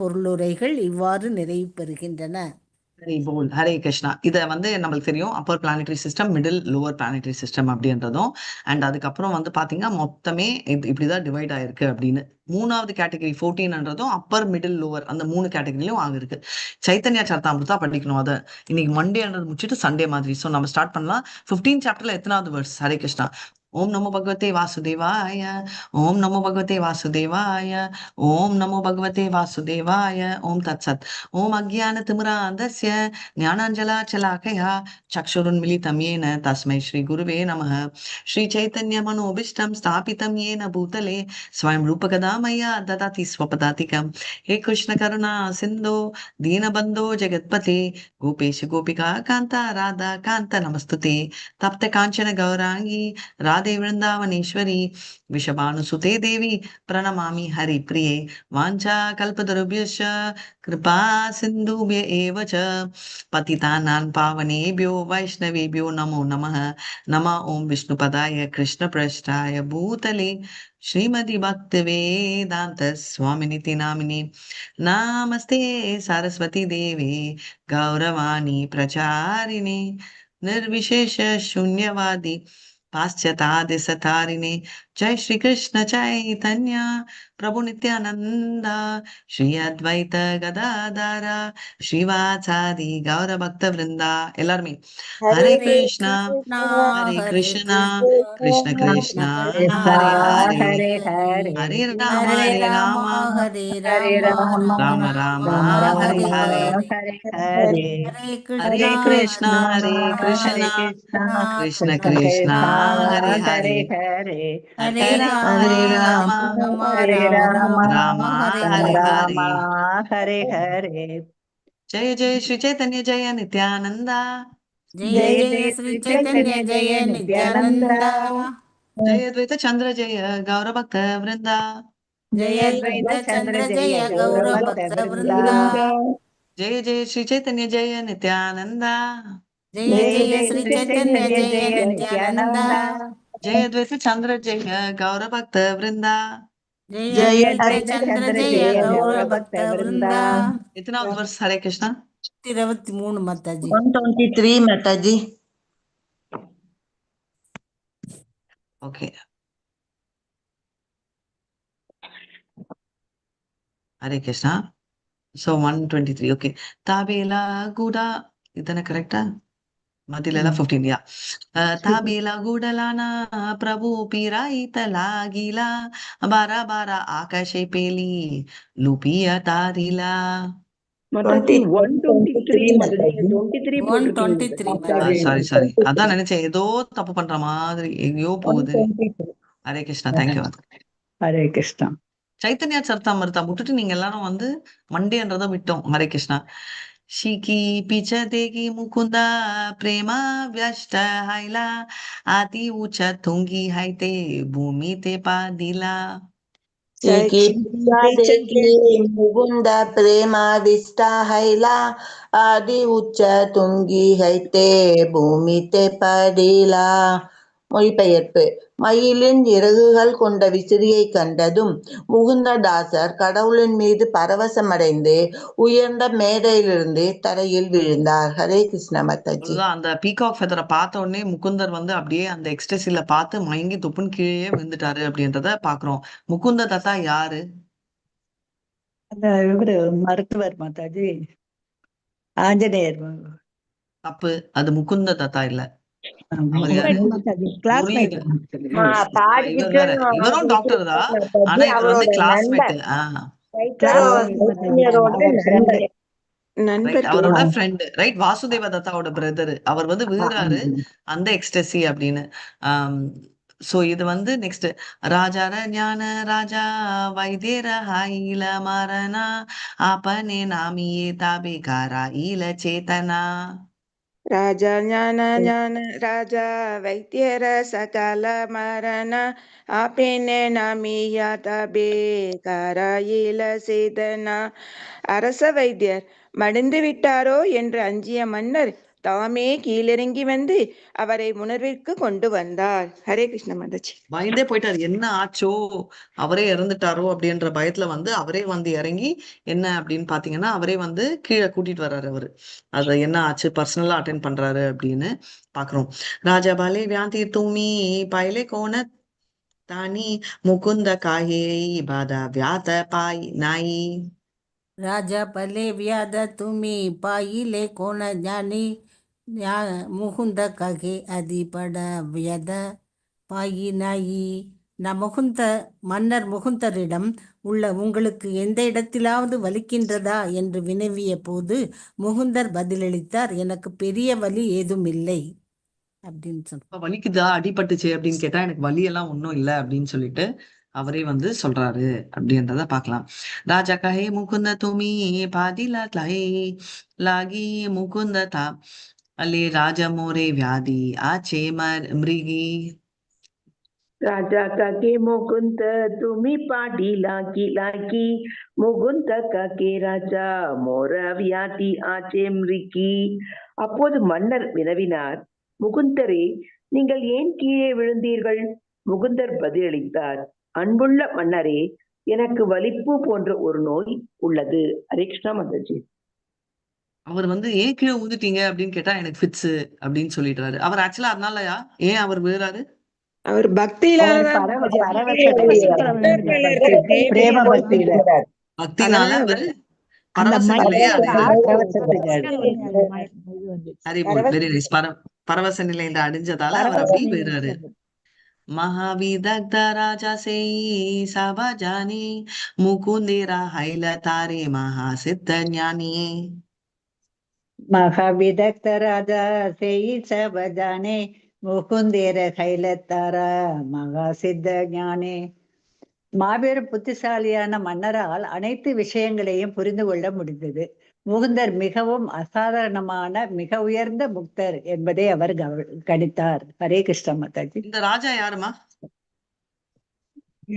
பொருளுரைகள் இவ்வாறு நிறைவு பெறுகின்றன. ஹரி போல் ஹரே கிருஷ்ணா. இதை வந்து நம்மளுக்கு தெரியும், upper planetary system, middle lower planetary system அப்படின்றதும். அண்ட் அதுக்கப்புறம் வந்து பாத்தீங்கன்னா மொத்தமே இப்படிதான் டிவைட் ஆயிருக்கு அப்படின்னு. மூணாவது கேட்டகரி 14ன்றதும் அப்பர் மிடில் லோவர் அந்த 3 கேட்டகரியிலும் ஆகிருக்கு. சைத்தன்யா சரிதாமிர்தா படிக்கணும். அதை இன்னைக்கு மண்டேன்றது முடிச்சுட்டு சண்டே மாதிரி. ஸோ நம்ம ஸ்டார்ட் பண்ணலாம். 15 சாப்டர்ல எத்தனாவது வேர்ஸ்? ஹரே கிருஷ்ணா. ஓம் நமோ பகவதே வாசுதேவாய. ஓம் நமோ பகவதே வாசுதேவாய. ஓம் நமோ பகவதே வாசுதேவாய. ஓம் தத் சத். ஓம் அக்ஞான திமிராந்தஸ்ய ஞானாஞ்சலாச்சலாக்கயா சக்ஷுருன்மிலிதம் येन तस्मै श्री गुरुवे नमः. श्री चैतन्य मनोभीष्टं स्थापितं येन भूतले स्वयं रूपकदा मया ददाति स्वपदातिकं. हे कृष्ण करुणा सिन्धो दीनबन्धो जगत्पते गोपेश गोपिका कान्ता राधा कान्त नमस्तुते. तप्त काञ्चन गौरांगी राधे वृन्दावनेश्वरी विषभानुसुते देवी प्रणमामि हरिप्रिये. वाञ्छा कल्पतरुभ्यश्च कृपा सिन्धुभ्य एव च पतितानां पावनेभ्यो वैष्णवेभ्यो नमो नमः. नमः ओं विष्णुपदाय कृष्णप्रेष्ठाय भूतले श्रीमति भक्तिवेदांत स्वामिनिति नामिने. नमस्ते सरस्वती देवी गौरवाणी प्रचारिणे निर्विशेष शून्यवादी पाश्चात्य सतारिणे. जय श्री कृष्ण चैतन्य प्रभु नित्यानंद श्री अद्वैत गदाधर श्रीवासादि गौर भक्त वृंदा. எல்லாருமே ஹரே ஹரே கிருஷ்ணா கிருஷ்ணா ஹரே ஹரே கிருஷ்ணா கிருஷ்ணா கிருஷ்ண கிருஷ்ண கிருஷ்ணா கிருஷ்ணா ஹரே ஹரே ஹரே ஹரே ஹரே ராம ஹரே ஹரே ராம ராம ஹரே ஹரே ராம ராம ராம ராம ராம ராம ராம ராம ஹரே ஹரே ஹரே ஹரே ஹரே ஹரே ஹரே ஹரே கிருஷ்ணா கிருஷ்ணா ஹரே ஹரே ஹரே கிருஷ்ணா கிருஷ்ணா கிருஷ்ண கிருஷ்ண கிருஷ்ணா கிருஷ்ணா ஹரே ஹரே ஹரே ஹரே ஹரே ஹரே ராம ராம ஹரே ஹரே ராம ராம ராம ஹரே ராம ராம ராம ஹரே ராம ஹரே ஹரே ராம ஹரே. ஹரே ஹரே. ஜெய ஜெய ஸ்ரீ சைத்தன்ய ஜெய நித்யானந்தா. ஜெய ஜெய ஜெய ஜெய ஸ்ரீ ஸ்ரீ சைத்தன்ய சைத்தன்ய ஜெய ஜெய நித்யானந்தா. நித்யானந்தா. ஜெய துவைத சந்திர ஜெய கௌர பக்த விருந்தா. ஜெய ஜெய துவைத துவைத சந்திர சந்திர ஜெய ஜெய கௌர கௌர பக்த பக்த விருந்தா. விருந்தா. ஜெய ஜெய ஸ்ரீ சைத்தன்ய ஜெய நித்யானந்தா. ஜெய ஜெய ஜெய ஜெய ஸ்ரீ ஸ்ரீ சைத்தன்ய சைத்தன்ய ஜெய ஜெய நித்யானந்தா. நித்யானந்தா. ஜெய துவைத சந்திர ஜெய கௌர பக்த விருந்தா. ஜெய ஜெய அத்வைத துவைத சந்திர சந்திர ஜெய ஜெய கௌர கௌர பக்த பக்த விருந்தா. விருந்தா. எத்தனாவது வருஷ Hare Krishna? 23 Mataji. 123 Mataji. Okay. Hare Krishna. So 123. Okay. தாபேலா கூடா இதானே கரெக்டா? மத்தியில 15. யா தாபேலா கூடலானா பிரபு பீராயிත லாகிலா பாரா பாரா ஆகாஷே பேலி லூபியா தாரிலா. மாதாஜி 123 மாதாஜி. 123 23 போட்டிருக்கீங்க 123 மாதாஜி. மாதாஜி. சாரி சாரி, அதான் நினைச்சேன் ஏதோ தப்பு பண்ற மாதிரி எங்கேயோ போகுது. 123. ஹரே கிருஷ்ணா. தேங்க்யூ. ஹரே கிருஷ்ணா. சைத்தன்யா சரிதாமிர்தா விட்டுட்டு நீங்க எல்லாரும் வந்து மண்டேன்றதை விட்டோம். ஹரே கிருஷ்ணா. ஷிகி பிச்ச தேகி முகுந்தா பிரேமா வியஷ்ட ஹைலா ஆதி உச்ச துங்கி ஹைதே பூமி தே பாதிலா. Siki Deki Mugunda Prema Vista Haila Adi Ucha Tungi Haite Bhumite Padila. மொழிபெயர்ப்பு. மயிலின் இறகுகள் கொண்ட விசிறியை கண்டதும் முகுந்ததாசர் கடவுளின் மீது பரவசமடைந்து உயர்ந்த மேடையிலிருந்து தரையில் விழுந்தார். ஹரே கிருஷ்ண மாதாஜி. அவ்வளவுதான். அந்த பீகாக் ஃபெதரை பார்த்த உடனே முகுந்தர் வந்து அப்படியே அந்த எக்ஸ்டசில பார்த்து மயங்கி துப்புன்னு கீழே விழுந்துட்டாரு அப்படின்றத பாக்குறோம். முகுந்த தத்தா யாரு? அந்த இவரு மருத்துவர் மாதாஜி, ஆஞ்சநேயர். தப்பு. அது முகுந்த தத்தா இல்ல. அவர் யாரு? கிளாஸ்மேட். முரளிதர். இவர் பாடிக்கிட்டு வேற. இவரும் டாக்டர் தான். ஆனா இவர் வந்து அவரோட கிளாஸ்மேட். நண்பர், சைத்தன்யரோட நண்பர். ரைட். அவரோட ஃப்ரெண்ட். ரைட். வாசுதேவ தத்தாவோட பிரதர். அவர் வந்து வீராரு அந்த எக்ஸ்டசி அப்படின்னு. சோ இது வந்து நெக்ஸ்ட். ராஜார ஞான ராஜா வைத்தியர ஹாயில மரணா ஆபனே நாமியே தாபிகாரா ஈல சேதனா. ராஜா ஞான ஞான ராஜா வைத்தியர சகல மரண ஆபேனே நாமியா தபே காராயில சேதனா. அரச வைத்தியர் மடிந்து விட்டாரோ என்று அஞ்சிய மன்னர் தாமே கீழிறங்கி வந்து அவரை உணர்விற்கு கொண்டு வந்தார். ஹரே கிருஷ்ண மாதாஜி. பயந்தே போயிட்டாரு, என்ன ஆச்சோ, அவரே இறந்துட்டாரோ அப்படின்ற பயத்துல வந்து அவரே வந்து இறங்கி என்ன அப்படின்னு பாத்தீங்கன்னா அவரே வந்து கீழே கூட்டிட்டு வர்றாரு. அவரு அது என்ன ஆச்சு பர்சனலா அட்டென்ட் பண்றாரு அப்படின்னு பாக்குறோம். ராஜா பாலே வியாந்தி தூமி பாயிலே கோன தானி முகுந்த காஹே பாதா வியாத பாய் நாயி. राजा पले व्याध तुम्ही पाहिले कोण जाणे या मुकुंद कागे आदी पडा व्याध பாயினாயி. மன்னர் முகுந்தரிடம் உள்ள உங்களுக்கு எந்த இடத்திலாவது வலிக்கின்றதா என்று வினவிய போது முகுந்தர் பதிலளித்தார், எனக்கு பெரிய வலி ஏதும் இல்லை அப்படின்னு சொன்னார். வலிக்குதா அடிபட்டுச்சு அப்படின்னு கேட்டா எனக்கு வலி எல்லாம் ஒன்றும் இல்லை அப்படின்னு சொல்லிட்டு அவரே வந்து சொல்றாரு அப்படின்றத பார்க்கலாம். ராஜா கஹே முகுந்த துமி பாதிலா லாகி லாகி முகுந்த தா அல்லே ராஜா மோரே வியாதி ஆச்சே மிருகி. राजा काके मुकुंद तुम्ही पाडी लागी लागी முகுந்த காக்கே ராஜா மோர வியாதி ஆச்சே மிருகி. அப்போது மன்னர் வினவினார், முகுந்தரே, நீங்கள் ஏன் கீழே விழுந்தீர்கள்? முகுந்தர் பதிலளித்தார், அன்புள்ள மன்னரே, எனக்கு வலிப்பு போன்ற ஒரு நோய் உள்ளது. ஹரே கிருஷ்ணா மாதாஜி. அவர் வந்து ஏன் கீழே ஊந்துட்டீங்க அப்படின்னு கேட்டா எனக்கு ஃபிட்ஸ் அப்படின்னு சொல்லிடுறாரு. அவர் ஆக்சுவலா அதனாலயா ஏன் அவர் விழுறாரு? அவர் பக்தியில பிரேம பக்தியில பக்தினால அவரு பரவச நிலையை வெரி நைஸ் பரவச நிலையில அடைஞ்சதால அவர் அப்படி விழுறாரு. महाविदग्ध राजा से सभा जानी मुकुंदेरा हैल तारे महासिद्ध ज्ञानी. மகாவிதக்த ராஜா செய் சபஜானே முகுந்தேர கைலத்தார மகா சித்த ஞானே. மாபெரும் புத்திசாலியான மன்னரால் அனைத்து விஷயங்களையும் புரிந்து கொள்ள முடிந்தது. முகுந்தர் மிகவும் அசாதாரணமான மிக உயர்ந்த முக்தர் என்பதை அவர் கணித்தார். ஹரே கிருஷ்ண மாதாஜி. இந்த ராஜா யாருமா?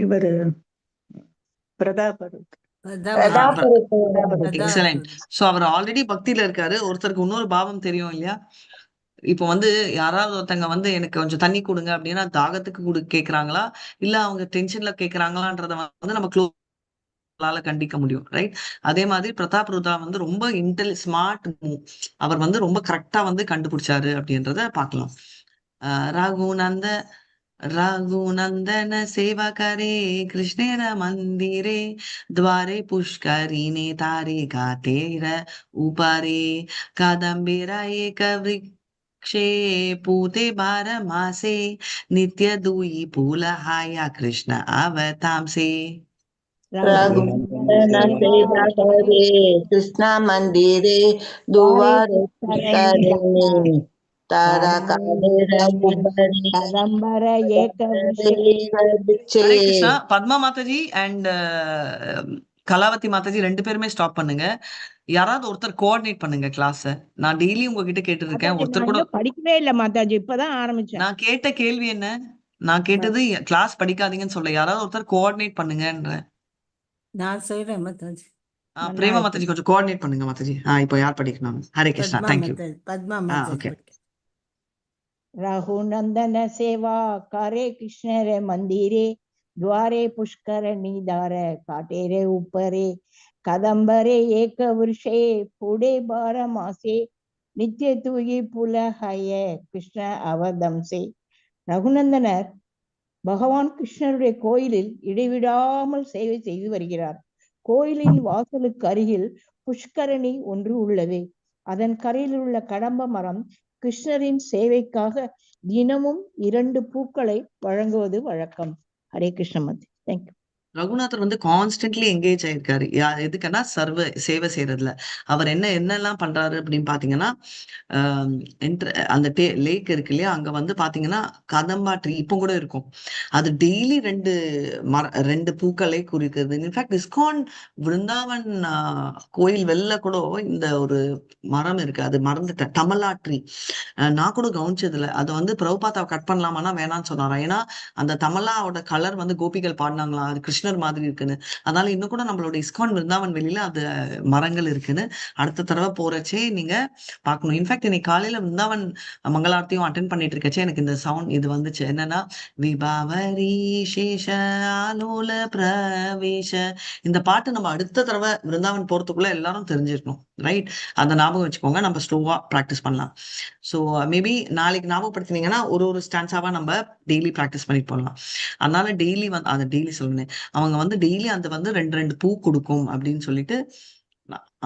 இவரு பிரதாபர். எக்ஸலென்ட். சோ அவர் ஆல்ரெடி பக்தியில இருக்காரு. ஒருத்தருக்கு இன்னொரு பாவம் தெரியும் இல்லையா? இப்ப வந்து யாராவது ஒருத்தங்க வந்து எனக்கு கொஞ்சம் தண்ணி கொடுங்க அப்படின்னா தாகத்துக்கு கேக்குறாங்களா இல்ல அவங்க டென்ஷன்ல கேக்குறாங்களான்றத வந்து நம்ம க்ளோஸால கண்டிக்க முடியும், ரைட்? அதே மாதிரி பிரதாப் ருத்ரா வந்து ரொம்ப ஸ்மார்ட் மூவ். அவர் வந்து ரொம்ப கரெக்டா வந்து கண்டுபிடிச்சாரு அப்படின்றத பார்க்கலாம். रघुनंदन सेवा करे कृष्णेर मंदिरे द्वारे पुष्करिणे तारे घाटेर उपरे कादंबेरा एक वृक्षे पूते 12 मासे नित्य दुई फूल हाया कृष्ण अवतामसे. रघुनंदन सेवा करे कृष्ण मंदिरे द्वारे पुष्करिणे तारा கிருஷ்ணா. பத்மா மாதாஜி அண்ட் கலாவதி மாதாஜி 2 பேருமே ஸ்டாப் பண்ணுங்க. யாராவது ஒருத்தர் கோஆர்டினேட் பண்ணுங்க கிளாஸ். நான் டெய்லி உங்ககிட்ட கேட்டு இருக்கேன், ஒருத்தர் கூட படிக்கவே இல்ல மாதாஜி, இப்பதான் ஆரம்பிச்சேன். நான் கேட்ட கேள்வி என்ன? நான் கேட்டது கிளாஸ் படிக்காதீங்கன்னு சொல்ல, யாராவது ஒருத்தர் கோஆர்டினேட் பண்ணுங்கன்ற. நான் சொல்றேன் மாதாஜி. பிரேமா மாதாஜி கொஞ்சம் கோஆர்டினேட் பண்ணுங்க மாதாஜி. இப்போ யார் படிக்கணும்? ஹரே கிருஷ்ணா. தேங்க்யூ. பத்மா மாதாஜி. रघुनंदन सेवा करे कृष्ण रे मंदिरे द्वारे पुष्करणी दार काटे रे उपरे कदंबरे एक वृक्षे पुढे 12 मासे नित्य तुई पुल हाय कृष्ण அவதம்சே. ரகுநந்தனர் பகவான் கிருஷ்ணருடைய கோயிலில் இடைவிடாமல் சேவை செய்து வருகிறார். கோயிலின் வாசலுக்கு அருகில் புஷ்கரணி ஒன்று உள்ளது. அதன் கரையில் உள்ள கடம்ப மரம் கிருஷ்ணரின் சேவைக்காக தினமும் 2 பூக்களை வழங்குவது வழக்கம். ஹரே கிருஷ்ண. தேங்க்யூ. ரகுநாதர் வந்து கான்ஸ்டன்ட்லி என்கேஜ் ஆயிருக்காரு. எதுக்குன்னா சேவை செய்யறதுல. அவர் என்னெல்லாம் பண்றாரு அப்படின்னு பாத்தீங்கன்னா, அந்த லேக் இருக்கு இல்லையா, அங்க வந்து பாத்தீங்கன்னா கதம்பா ட்ரீ இப்போ கூட இருக்கும். அது டெய்லி 2 பூக்களை குறிக்கிறது. இன்ஃபேக்ட் இஸ்கான் விருந்தாவன் கோயில் வெளில கூட இந்த ஒரு மரம் இருக்கு, அது மறந்துட்டேன், தமலா ட்ரீ. நான் கூட கவனிச்சதுல அதை வந்து பிரபுபாதா கட் பண்ணலாமான்னா வேணாம்னு சொன்னாரா. ஏன்னா அந்த தமலாவோட கலர் வந்து கோபிகள் பாடினாங்களா, அது கிருஷ்ண கிருஷ்ணர் மாதிரி இருக்குன்னு. அதனால இன்னும் கூட நம்மளோட இஸ்கான் விருந்தாவன் வெளியில அது மரங்கள் இருக்குன்னு அடுத்த தடவை போறச்சே நீங்க பார்க்கணும். இன்ஃபேக்ட் இன்னைக்கு காலையில விருந்தாவன் மங்களாரத்தையும் அட்டென்ட் பண்ணிட்டு இருக்கச்சே எனக்கு இந்த சவுண்ட் இது வந்துச்சு. என்னன்னா விபாவரி சேஷ ஆலோல பிரவேச. இந்த பாட்டு நம்ம அடுத்த தடவை விருந்தாவன் போறதுக்குள்ள எல்லாரும் தெரிஞ்சிருக்கணும். ரைட்? அந்த ஞாபகம் வச்சுக்கோங்க. நம்ம ஸ்லோவா ப்ராக்டிஸ் பண்ணலாம். ஸோ மேபி நாளைக்கு ஞாபகப்படுத்தினீங்கன்னா ஒரு ஸ்டான்ஸாவா நம்ம டெய்லி ப்ராக்டிஸ் பண்ணிட்டு போடலாம். அதனால டெய்லி வந்து அதை டெய்லி சொல்லுங்க. அவங்க வந்து டெய்லி அந்த வந்து 2 பூ கொடுக்கும் அப்படின்னு சொல்லிட்டு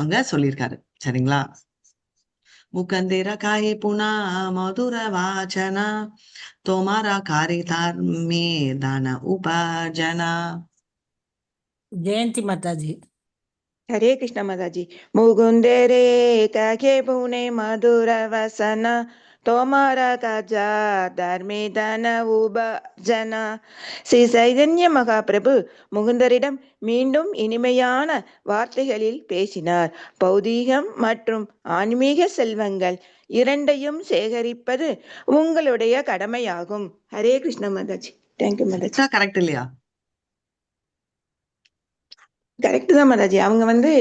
அங்க சொல்லியிருக்காரு. சரிங்களா? முகந்திர காயே புனா மதுர வாச்சனா தோமாரா காரிதார் மே தான உபாஜனா. ஜெயந்தி மாதாஜி. हरे कृष्ण माताजी। मुकुंदे रे काके पुणे मधुर वसन तोमारा काजा धर्मे धन உபஜன. ஸ்ரீ சைதன்ய மகாபிரபு முகுந்தரிடம் மீண்டும் இனிமையான வார்த்தைகளில் பேசினார். பௌதீகம் மற்றும் ஆன்மீக செல்வங்கள் இரண்டையும் சேகரிப்பது உங்களுடைய கடமையாகும். ஹரே கிருஷ்ண மாதாஜி. தேங்க்யூ மாதாஜி. கரெக்ட் இல்லையா? கரெக்ட் தான் மாதாஜி. அவங்க வந்து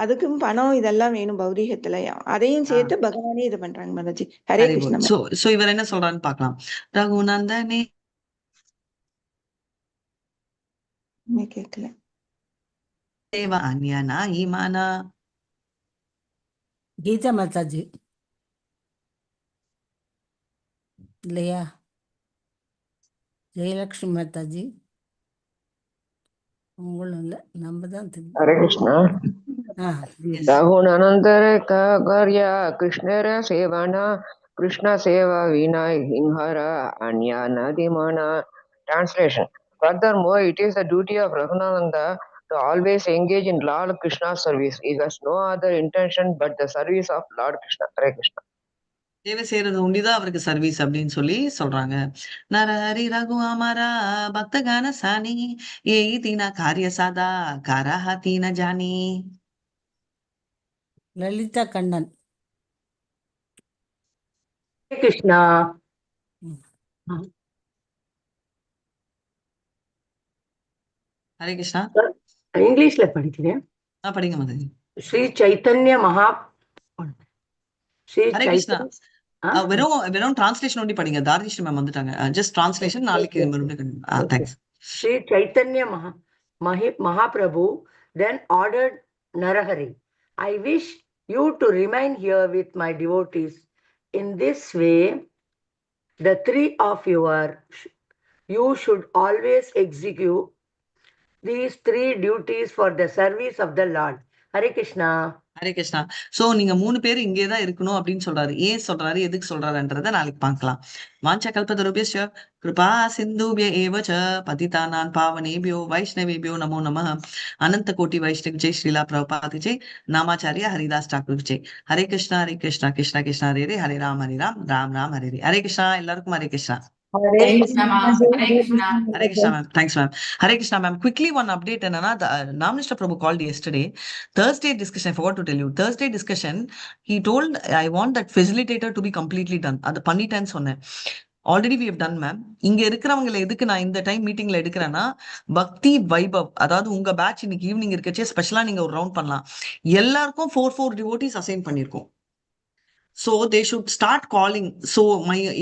அதுக்கும் பணம் இதெல்லாம் வேணும் பௌதீகத்துல, அதையும் சேர்த்து பகவானே இது பண்றாங்க மாதாஜி. ஹரே கிருஷ்ண. சோ இவர் என்ன சொல்றான்னு பார்க்கலாம். ரகுநந்தனே கேட்கல. தேவ அன்யனா ஈமானா. கீதா மாதாஜி இல்லையா? ஜெயலட்சுமி மாதாஜி உங்களும் இல்லை, நம்ம தான் தெரியும். हरे कृष्ण। रघुनंदर का कार्य कृष्णर सेवना कृष्ण सेवा विनय हिंहरा अन्य नदिमना. Translation. Furthermore, it is the duty of Raghunananda to always engage in Lord Krishna's service. He has no other intention but the service of Lord Krishna. Hare Krishna. சேவை செய்யறது உண்டிதான் அவருக்கு சர்வீஸ் அப்படின்னு சொல்லி சொல்றாங்க. நரஹரி ரகு அமரா பக்தகான சாணி ஏ தீனா காரிய சாதா காராஹ தீன ஜானி. லலிதா கண்ணன். கிருஷ்ணா. ஹரே கிருஷ்ணா. இங்கிலீஷ்ல படிக்கிறேன். படிங்க மாதிரி. ஸ்ரீ சைத்தன்ய மகா ஹரே கிருஷ்ணா. வெறும் டிரான்ஸ்லேஷன் ஒண்டி படிங்க. தாரிஷ்ணி மேம் வந்துட்டாங்க. ஜஸ்ட் டிரான்ஸ்லேஷன் நாளைக்கு மறுபடியும். Thanks. Sri Chaitanya Mahaprabhu then ordered Narahari, I wish you to remain here with my devotees. In this way, the three of you should always execute these 3 duties for the service of the Lord. Hare Krishna. Hare Krishna. So நீங்க 3 பேர் இங்கேதான் இருக்கணும் அப்படின்னு சொல்றாரு. ஏன் சொல்றாரு, எதுக்கு சொல்றாருன்றத நாளைக்கு பார்க்கலாம். வாஞ்ச கல்பதருபியஸ்ய கிருபா சிந்துபிய ஏவச பதிதானான் பாவனேபியோ வைஷ்ணவேபியோ நமோ நமः. அனந்த கோட்டி வைஷ்ணவ ஜெய் ஸ்ரீலா பிரபுபாத் ஜெய் நாமாச்சாரிய ஹரிதாஸ் டாக்கூர் ஜெய். ஹரே கிருஷ்ணா ஹரே கிருஷ்ணா கிருஷ்ணா கிருஷ்ணா ஹரே ஹரே ஹரே ராம் ராம் ராம் ஹரே ஹரே. ஹரே கிருஷ்ணா. எல்லாருக்கும் Hare Krishna. Hare Krishna ma'am. Hare Krishna. Hare Krishna ma'am. Thanks ma'am. Hare Krishna ma'am. Quickly one update enna Namnishta Prabhu called yesterday. Thursday discussion, I forgot to tell you. Thursday discussion, he told I want that facilitator to be completely done. அது பண்ணிட்டேன்னு சொன்னேன். Already we have done ma'am. இங்க இருக்கிறவங்களை எதுக்கு நான் இந்த time மீட்டிங்ல எடுக்கிறேன்னா, பக்தி வைபவ், அதாவது உங்க பேட்ச் இன்னைக்கு ஈவினிங் இருக்கச்சே ஸ்பெஷலா நீங்க ஒரு ரவுண்ட் பண்ணலாம். எல்லாருக்கும் 4 டிவோட்டிஸ் அசைன் பண்ணிருக்கோம். So they should start calling. So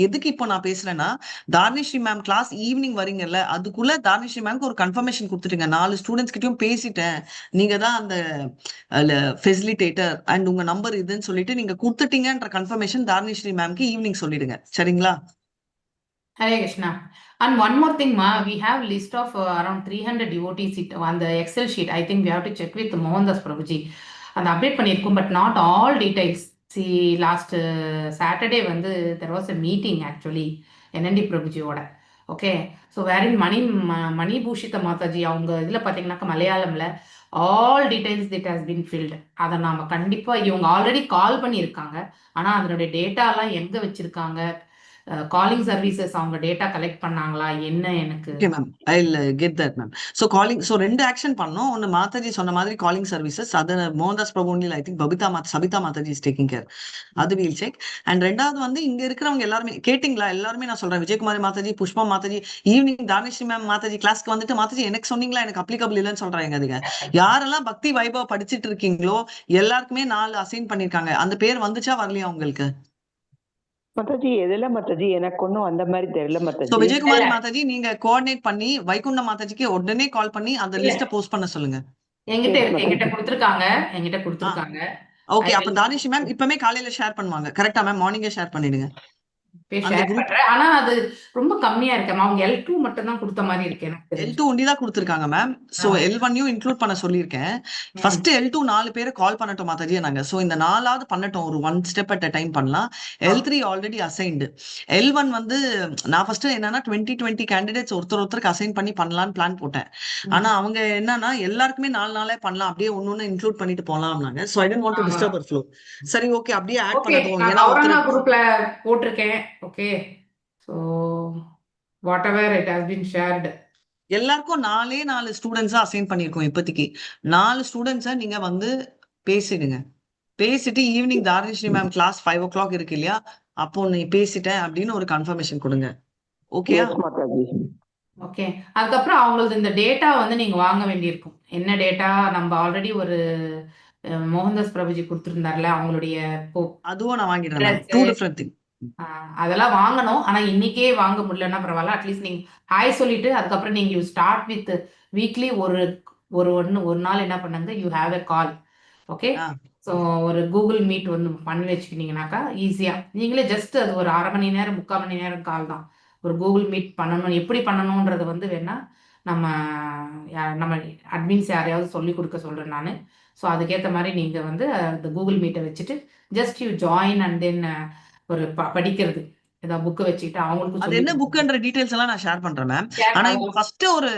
எதுக்கு இப்போ நான் பேசுறேன்னா, தார்னிஸ்ரீ மேம் கிளாஸ் ஈவினிங் வரீங்கல்ல, அதுக்குள்ள தார்னிஸ்ரீ மேம்க்கு ஒரு கன்ஃபர்மேஷன் கொடுத்துட்டுங்க. 4 ஸ்டூடெண்ட்ஸ் கிட்டயும் பேசிட்டேன், நீங்க தான் அந்த ஃபெசிலிட்டேட்டர் அண்ட் உங்க நம்பர் இதுன்னு சொல்லிட்டு நீங்க கொடுத்துட்டீங்கன்ற கன்ஃபர்மேஷன் தார்னிஸ்ரீ மேம்க்கு ஈவினிங் சொல்லிடுங்க. சரிங்களா? Hare Krishna. And one more thing, ma, we have list of around 300 devotees on the Excel sheet. I think we have to check with Mohandas Prabhuji. And update பண்ணிருக்கோம், but not all details. See, last Saturday வந்து there was a meeting actually NND பிரபுஜியோட. Okay, so வேரின் மணி பூஷித மாதாஜி அவங்க இதில் பார்த்தீங்கன்னாக்கா மலையாளம்ல all details that has been filled. அதை நாம் கண்டிப்பாக இவங்க ஆல்ரெடி கால் பண்ணியிருக்காங்க, ஆனால் அதனுடைய டேட்டாலாம் எங்கே வச்சுருக்காங்க, காலிங் சர்வீசஸ் அவங்க டேட்டா கலெக்ட் பண்ணாங்களா என்ன எனக்கு okay ma'am, I get that ma'am. So calling, so 2 action பண்ணோம். ஒன்று மாதாஜி சொன்ன மாதிரி காலிங் சர்வீசஸ், அது Mohandas Prabhu only, I think Sabitha Mataji is taking care, அது வீல் செக். அண்ட் ரெண்டாவது வந்து இங்க இருக்கிறவங்க எல்லாருமே கேட்டிங்களா? எல்லாருமே நான் சொல்றேன், விஜயகுமாரி மாதாஜி, புஷ்பா மாதாஜி, ஈவினிங் தானிஸ்ரீ மேம் மாதாஜி கிளாஸ்க்கு வந்துட்டு மாதாஜி எனக்கு சொன்னீங்களா, எனக்கு அப்ளிகபிள் இல்லைன்னு சொல்றாங்க. அதுங்க யாரெல்லாம் பக்தி வைபவ் படிச்சுட்டு இருக்கீங்களோ எல்லாருக்குமே 4 அசைன் பண்ணிருக்காங்க. அந்த பேர் வந்துச்சா வரலையா உங்களுக்கு? மாதாஜி எதுல மாதாஜி எனக்கு ஒன்றும் அந்த மாதிரி தெரியல சோ மாதாஜி. விஜயகுமாரி மாதாஜி நீங்க கோஆர்டினேட் பண்ணி வைகுண்ட மாதாஜிக்கு உடனே கால் பண்ணி அந்த இல்ல லிஸ்ட போஸ்ட் பண்ண சொல்லுங்க. என்கிட்ட Yes, இருக்கு, என்கிட்ட மாதாஜி. கொடுத்துருக்காங்க, என்கிட்ட ஆ கொடுத்துருக்காங்க. ஓகே. I அப்ப will தானிஷி மேம் இப்பமே காலையில ஷேர் பண்ணுவாங்க. கரெக்டா மேம்? மார்னிங்கே ஷேர் பண்ணிடுங்க போய் அந்த ஷேர் குரூப். பண்றேன். ஆனா அது ரொம்ப கம்மியா இருக்கேன். அவங்க L2 மட்டும் தான் கொடுத்த மாதிரி இருக்கு எனக்கு தெரிஞ்சு. L2 ஒண்டி தான் கொடுத்துருக்காங்க மேம். சோ ஆ. L1யும் இன்க்ளூட் பண்ண சொல்லியிருக்கேன். ம். ஃபர்ஸ்ட் L2 4 பேரை கால் பண்ணட்டும் மாதாஜி நாங்க. சோ இந்த 4ஆவது பண்ணட்டும், ஒரு 1 ஸ்டெப் அட் அ டைம் பண்ணலாம். Okay. L3 already assigned. L1 வந்து நான் ஃபர்ஸ்ட் என்னன்னா 20 கேண்டிடேட்ஸ் ஒருத்தருக்கு அசைன் பண்ணி பண்ணலாம்னு பிளான் போட்டேன். ஆனா அவங்க என்னன்னா எல்லாருக்குமே 4 நாளே பண்ணலாம், அப்படியே ஒன்னொன்னு இன்க்ளூட் பண்ணிட்டு போலாம்னாங்க. So I don't want to ஆமா. Disturb our flow. சரி ஓகே, அப்படியே ஆட் ஓகே, பண்ணட்டும். நான் ஏன்னா கௌரங்கா ஒருத்தர் குரூப்ல போட்டிருக்கேன். Okay, so whatever it has been shared. எல்லாருக்கும் 4 ஸ்டூடெண்ட்ஸா அசைன் பண்ணிருக்கோம் இப்போதைக்கு. 4 ஸ்டூடெண்ட்ஸை நீங்க வந்து பேசிடுங்க. பேசிட்டு ஈவினிங் தாரிஸ்ரீ மேம் கிளாஸ் 5 o'clock இருக்கு இல்லையா, அப்போ நீ பேசிட்டேன் அப்படின்னு ஒரு கன்ஃபர்மேஷன் கொடுங்க. ஓகேயா? எஸ் மாதாஜி. ஓகே, அதுக்கப்புறம் அவங்களது இந்த டேட்டா வந்து நீங்க வாங்க வேண்டியிருக்கும். என்ன டேட்டா? நம்ம ஆல்ரெடி ஒரு மோகன்தாஸ் பிரபுஜி கொடுத்துருந்தார்ல, அவங்களுடைய அதுவும் நான் வாங்கிடுறேன் மேம். address, 2 different thing. அதெல்லாம் வாங்கணும். ஆனா இன்னைக்கே வாங்க முடியலன்னா பரவாயில்ல. அட்லீஸ்ட் நீங்க ஹாய் சொல்லிட்டு அதுக்கப்புறம் நீங்க யூ ஸ்டார்ட் வித் வீக்லி ஒரு நாள் என்ன பண்ணுங்க, you have a call. Okay, ah so ஒரு கூகுள் மீட் வந்து பண்ணி வச்சுக்கிட்டீங்கன்னாக்கா ஈஸியா நீங்களே ஜஸ்ட் அது ஒரு 1/2 மணி நேரம் 3/4 மணி நேரம் கால் தான். ஒரு கூகுள் மீட் பண்ணணும், எப்படி பண்ணணுன்றது வந்து வேணா நம்ம நம்ம அட்மின்ஸ் யாரையாவது சொல்லி கொடுக்க சொல்றேன் நான். ஸோ அதுக்கேற்ற மாதிரி நீங்க வந்து அந்த கூகுள் மீட்டை வச்சுட்டு just you join and then ஒரு படிக்கிறது ஏதாவது புக்கு வச்சுக்கிட்டு அவங்களுக்கும் அது சொல்லி என்ன புக்ன்ற டீடைல்ஸ் எல்லாம் நான் ஷேர் பண்றேன் மேம். ஷேர் ஆனா இப்போ பண்ணலாம். ஃபர்ஸ்ட் ஒரு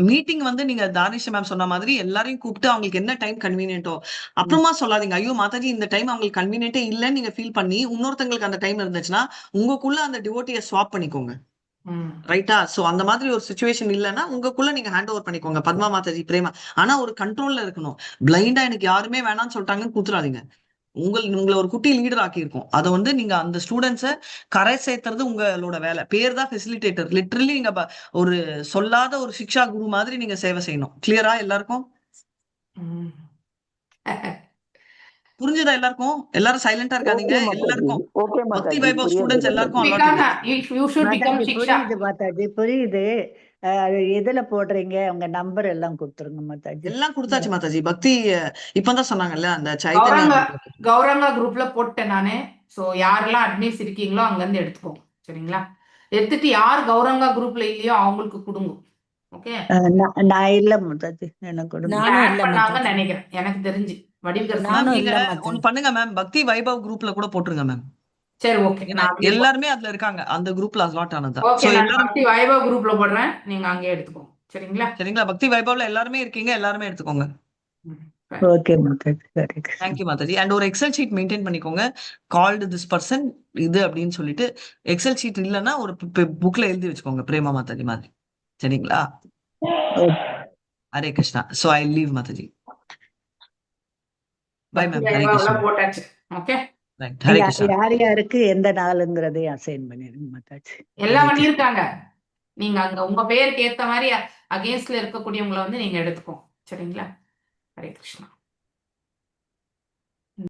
மீட்டிங் வந்து நீங்க தானிஷ் மேம் சொன்ன மாதிரி எல்லாரையும் கூப்பிட்டு அவங்களுக்கு என்ன டைம் கன்வீனியன்ட்டோ அப்புறமா சொல்லாதீங்க. ஐயோ மாதாஜி இந்த டைம் அவங்களுக்கு கன்வீனியன்ட்டே இல்லைன்னு நீங்க ஃபீல் பண்ணி இன்னொருத்தங்களுக்கு அந்த டைம் இருந்துச்சுன்னா உங்களுக்குள்ள அந்த டிவோட்டியை ஸ்வாப் பண்ணிக்கோங்க. ம். ரைட்டா? சோ அந்த மாதிரி ஒரு சிச்சுவேஷன் இல்லைன்னா உங்களுக்குள்ள நீங்க ஹேண்ட் ஓவர் பண்ணிக்கோங்க. பத்மா மாதாஜி, பிரேமா. ஆனா ஒரு கண்ட்ரோல்ல இருக்கணும். பிளைண்டா எனக்கு யாருமே வேணாம்னு சொல்லிட்டாங்கன்னு கூத்துறாதீங்க. உங்களை ஒரு குட்டி லீடர் ஆக்கியிருக்கோம். அதை வந்து நீங்க அந்த ஸ்டூடெண்ட்ஸை கரை சேர்த்துறது உங்களோட வேலை. பேர் தான் ஃபெசிலிட்டேட்டர். லிட்டரலி நீங்க ஒரு சொல்லாத ஒரு சிக்ஷா குரு மாதிரி நீங்க சேவை செய்யணும். கிளியரா எல்லாருக்கும்? ம். புரிஞ்சுதா எல்லாருக்கும்? எல்லாரும் சைலண்டா இருக்காதீங்க. ஓகே மாதாஜி. எல்லாருக்கும் ஓகே பக்தி மாதாஜி. வைபவ் புரியுது ஸ்டூடெண்ட்ஸ் எல்லாருக்கும் மாதாஜி. அலாட் Become ஆயிடுச்சு. you should become Mataji Shiksha. புரியுது, மாதாஜி புரியுது. எதுல போடுறீங்க? உங்க நம்பர் எல்லாம் கொடுத்துருங்க மாதாஜி. எல்லாம் கொடுத்தாச்சு மாதாஜி. பக்தி இப்பதான் சொன்னாங்கல்ல அந்த சைத்தன்யா கௌரங்கா group. கௌரங்கா குரூப்ல போட்டேன் நானு. ஸோ யாரெல்லாம் அட்மின்ஸ் இருக்கீங்களோ அங்கேருந்து எடுத்துக்கோங்க. சரிங்களா? எடுத்துட்டு யார் கௌரங்கா குரூப்ல இல்லையோ அவங்களுக்கு கொடுங்க. ஓகே, நான் இல்ல மாதாஜி, எனக்கு கொடுங்க. நானும் ஆட் இல்ல பண்ணாங்கன்னு மாதாஜி. நினைக்கிறேன், எனக்கு தெரிஞ்சு வடிவகர் மேம் நானும் நீங்க இல்ல மாதாஜி. ஒண்ணு பண்ணுங்க மேம், பக்தி வைபவ் குரூப்ல கூட போட்டுருங்க மேம். சரி, ஓகே, ஏன்னா நான் அப்படியே எல்லாருமே அதுல இருக்காங்க, அந்த குரூப்ல அலாட் ஆனதா. ஓகே, சோ நான் எல்லாரும் பக்தி வைபவ் குரூப்ல போடுறேன், நீங்க அங்கேயே எடுத்துக்கோங்க. சரிங்களா? சரிங்களா? பக்தி வைபவ்ல எல்லாருமே இருக்கீங்க, எல்லாருமே எடுத்துக்கோங்க. ஓகே மாதாஜி, சரி. தேங்க்யூ மாதாஜி. அண்ட் ஒரு எக்ஸல் ஷீட் மெயின்டைன் பண்ணிக்கோங்க. கால்டு திஸ் பர்சன் இது அப்படின்னு சொல்லிட்டு. எக்ஸல் ஷீட் இல்லைன்னா ஒரு புக்ல எழுதி வச்சுக்கோங்க, பிரேமா மாதாஜி மாதிரி. சரிங்களா? Hare Krishna. So I leave Mataji. Bye Bhakti ma'am. Hare வைபவ்ல கிருஷ்ணா. போட்டாச்சு. Okay, right. ஹரே கிருஷ்ணா. யார் யாருக்கு எந்த நாளுங்கிறதையும் அசைன் பண்ணிருங்க மாதாஜி. எல்லாம் பண்ணியிருக்காங்க. நீங்க அங்க உங்க பேருக்கு ஏத்த மாதிரி அகேன்ஸ்ட்ல இருக்கக்கூடியவங்களை வந்து நீங்க எடுத்துக்கோங்க. சரிங்களா? ஹரே கிருஷ்ணா.